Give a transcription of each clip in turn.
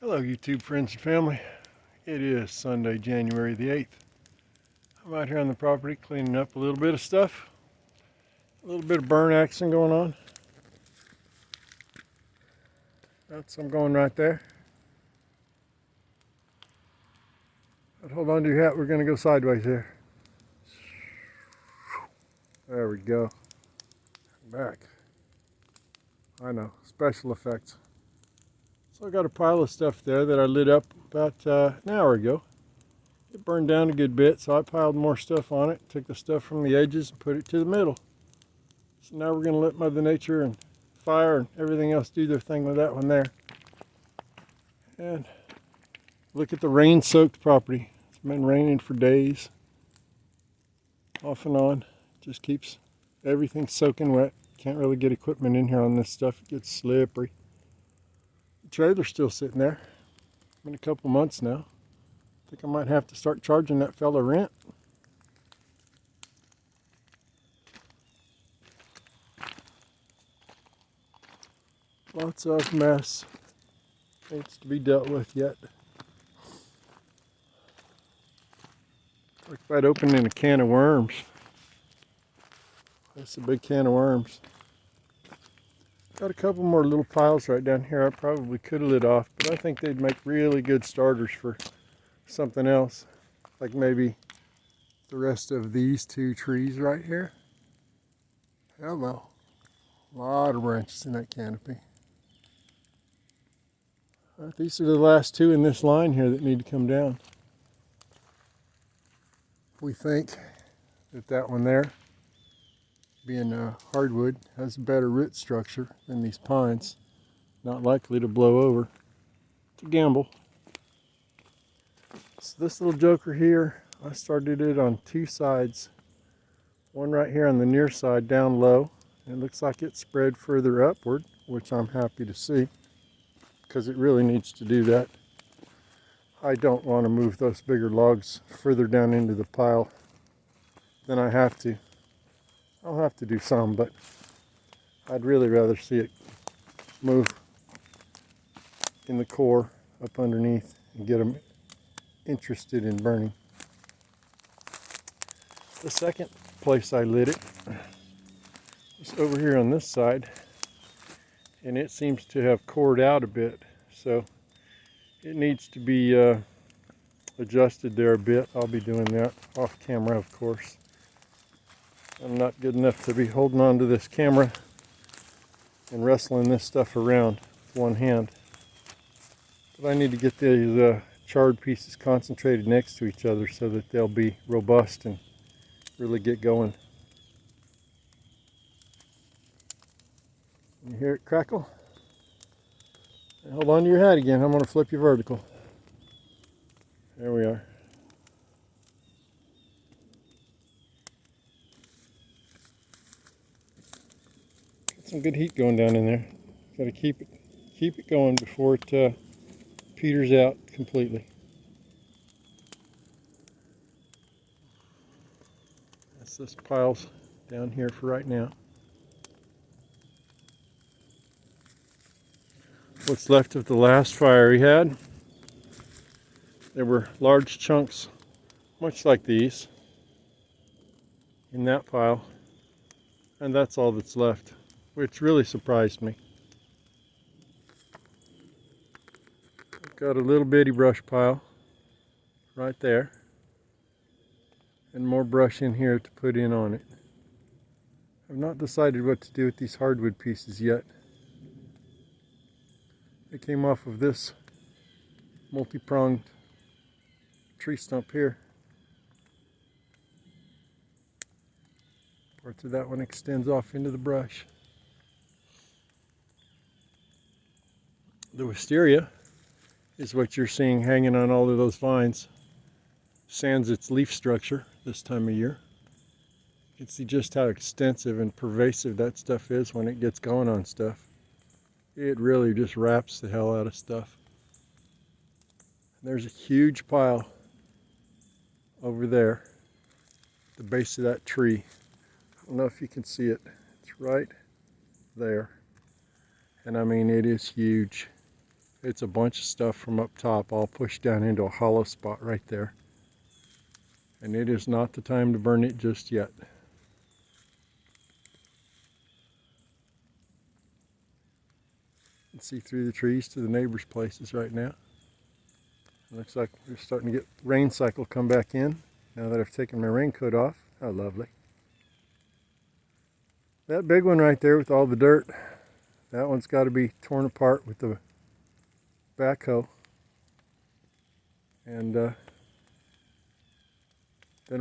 Hello YouTube friends and family. It is Sunday, January the 8th. I'm out here on the property cleaning up a little bit of stuff. A little bit of burn action going on. That's some going right there. But hold on to your hat, we're going to go sideways here. There we go. Back. I know, special effects. So I got a pile of stuff there that I lit up about an hour ago. It burned down a good bit, so I piled more stuff on it, took the stuff from the edges and put it to the middle. So now we're going to let Mother Nature and fire and everything else do their thing with that one there. And look at the rain-soaked property. It's been raining for days, off and on. Just keeps everything soaking wet. Can't really get equipment in here on this stuff. It gets slippery. The trailer's still sitting there. Been a couple months now. I think I might have to start charging that fella rent. Lots of mess. Needs to be dealt with yet. Talk about opening a can of worms. That's a big can of worms. Got a couple more little piles right down here I probably could have lit off, but I think they'd make really good starters for something else. Like maybe the rest of these two trees right here. Hello. A lot of branches in that canopy. These are the last two in this line here that need to come down. We think that that one there, being hardwood, has a better root structure than these pines. Not likely to blow over. It's a gamble. So this little joker here, I started it on two sides. One right here on the near side down low. It looks like it spread further upward, which I'm happy to see, because it really needs to do that. I don't want to move those bigger logs further down into the pile than I have to. I'll have to do some, but I'd really rather see it move in the core up underneath and get them interested in burning. The second place I lit it was over here on this side, and it seems to have cored out a bit, so it needs to be adjusted there a bit. I'll be doing that off camera, of course. I'm not good enough to be holding on to this camera and wrestling this stuff around with one hand. But I need to get these charred pieces concentrated next to each other so that they'll be robust and really get going. You hear it crackle? Hold on to your hat again. I'm going to flip you vertical. There we are. Got some good heat going down in there. Got to keep it going before it peters out completely. That's this piles down here for right now. What's left of the last fire we had, there were large chunks, much like these, in that pile, and that's all that's left, which really surprised me. I've got a little bitty brush pile right there, and more brush in here to put in on it. I've not decided what to do with these hardwood pieces yet. They came off of this multi-pronged tree stump here. Parts of that one extends off into the brush. The wisteria is what you're seeing hanging on all of those vines. Sans its leaf structure this time of year. You can see just how extensive and pervasive that stuff is when it gets going on stuff. It really just wraps the hell out of stuff. There's a huge pile over there at the base of that tree. I don't know if you can see it. It's right there. And I mean, it is huge. It's a bunch of stuff from up top all pushed down into a hollow spot right there. And it is not the time to burn it just yet. You can see through the trees to the neighbors' places right now. It looks like we're starting to get rain cycle come back in now that I've taken my raincoat off. How lovely. That big one right there with all the dirt, that one's got to be torn apart with the backhoe. And then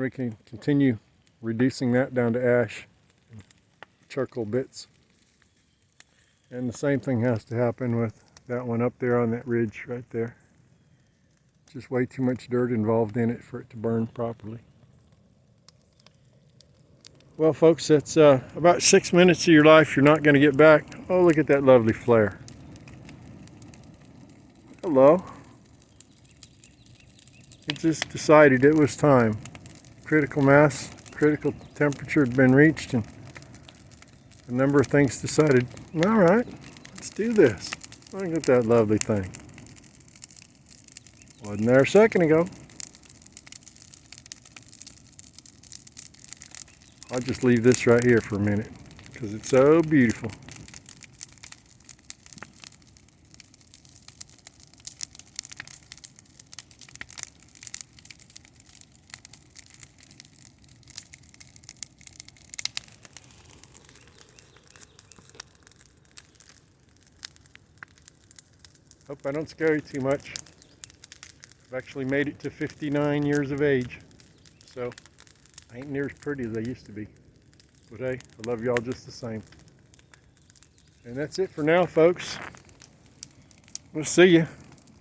we can continue reducing that down to ash and charcoal bits. And the same thing has to happen with that one up there on that ridge right there. Just way too much dirt involved in it for it to burn properly. Well folks, that's about 6 minutes of your life you're not going to get back. Oh, look at that lovely flare. Hello. It just decided it was time. Critical mass, critical temperature had been reached, and a number of things decided, all right, let's do this. Look at that lovely thing. Wasn't there a second ago. I'll just leave this right here for a minute because it's so beautiful. Hope I don't scare you too much. I've actually made it to 59 years of age, so I ain't near as pretty as I used to be. But hey, I love y'all just the same. And that's it for now, folks. We'll see you.